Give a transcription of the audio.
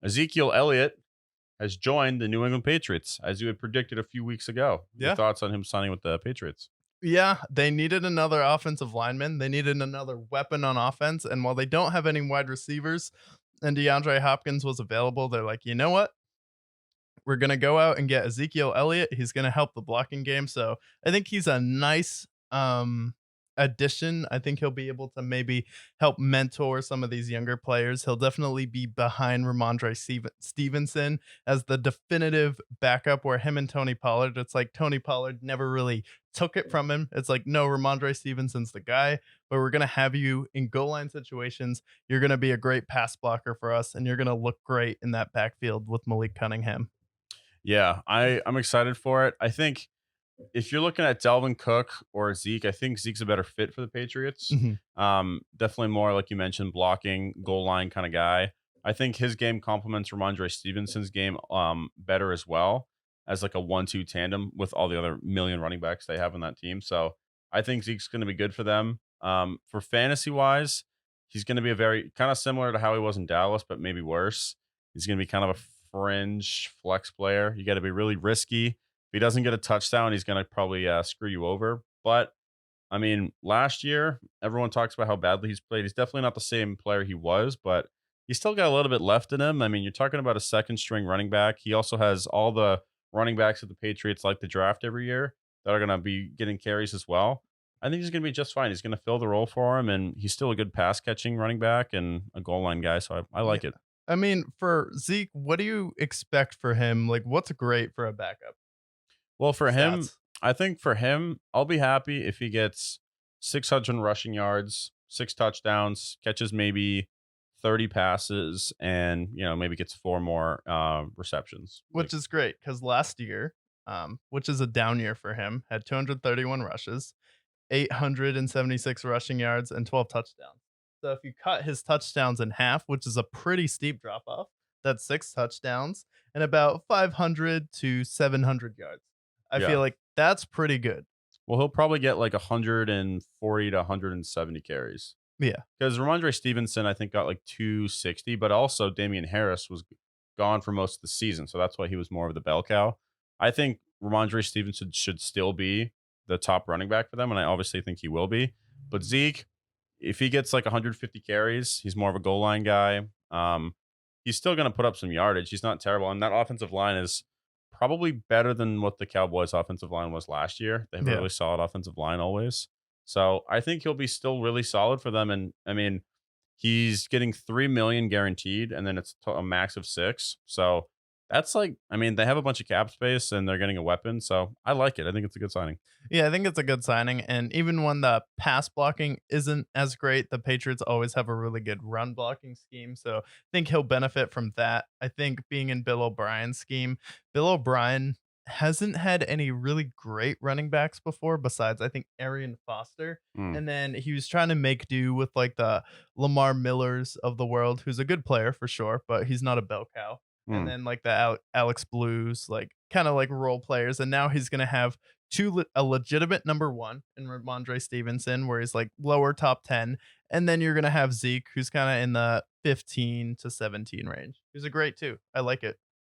Ezekiel Elliott has joined the New England Patriots, as you had predicted a few weeks ago. Your Yeah. thoughts on him signing with the Patriots? Yeah, they needed another offensive lineman. They needed another weapon on offense. And while they don't have any wide receivers and DeAndre Hopkins was available, they're like, you know what? We're going to go out and get Ezekiel Elliott. He's going to help the blocking game. So I think he's a nice addition. I think he'll be able to maybe help mentor some of these younger players. He'll definitely be behind Stevenson as the definitive backup, where him and Tony Pollard, it's like Tony Pollard never really took it from him. It's like, no, Ramondre Stevenson's the guy, but we're going to have you in goal line situations. You're going to be a great pass blocker for us, and you're going to look great in that backfield with Malik Cunningham. Yeah, I'm excited for it. I think if you're looking at Dalvin Cook or Zeke, I think Zeke's a better fit for the Patriots. Mhm. Definitely more, like you mentioned, blocking, goal line kind of guy. I think his game complements Ramondre Stevenson's game better as well, as like a 1-2 tandem with all the other million running backs they have on that team. So I think Zeke's going to be good for them. For fantasy wise, he's going to be a very kind of similar to how he was in Dallas, but maybe worse. He's going to be kind of a fringe flex player. You got to be really risky. If he doesn't get a touchdown, he's going to probably screw you over. But I mean, last year, everyone talks about how badly he's played. He's definitely not the same player he was, but he's still got a little bit left in him. I mean, you're talking about a second string running back. He also has all the running backs that the Patriots like to draft every year that are going to be getting carries as well. I think he's going to be just fine. He's going to fill the role for him, and he's still a good pass catching running back and a goal line guy. So I Yeah. like it. I mean, for Zeke, what do you expect for him? Like, what's great for a backup Well, for him, stats? I think for him, I'll be happy if he gets 600 rushing yards, 6 touchdowns, catches maybe 30 passes, and maybe gets 4 more receptions. Like, Which is great because last year, which is a down year for him, had 231 rushes, 876 rushing yards, and 12 touchdowns. So if you cut his touchdowns in half, which is a pretty steep drop off, that's 6 touchdowns and about 500 to 700 yards. I feel yeah. like that's pretty good. Well, he'll probably get like 140 to 170 carries Yeah. because Ramondre Stevenson, I think, got like 260, but also Damian Harris was gone for most of the season. So that's why he was more of the bell cow. I think Ramondre Stevenson should still be the top running back for them. And I obviously think he will be. But Zeke, if he gets like 150 carries, he's more of a goal line guy. He's still going to put up some yardage. He's not terrible. And that offensive line is probably better than what the Cowboys' offensive line was last year. They have a Yeah. really solid offensive line always. So I think he'll be still really solid for them. And I mean, he's getting 3 million guaranteed, and then it's a max of 6. So that's like, I mean, they have a bunch of cap space and they're getting a weapon. So I like it. I think it's a good signing. Yeah, I think it's a good signing. And even when the pass blocking isn't as great, the Patriots always have a really good run blocking scheme. So I think he'll benefit from that. I think being in Bill O'Brien's scheme, Bill O'Brien hasn't had any really great running backs before, besides, I think, Arian Foster. Mm, And then he was trying to make do with like the Lamar Millers of the world, who's a good player for sure, but he's not a bell cow. And mm. then like the Alex Blues, like kind of like role players. And now he's going to have a legitimate number one in Ramondre Stevenson, where he's like lower top 10. And then you're going to have Zeke, who's kind of in the 15 to 17 range. Who's a great too. I like it.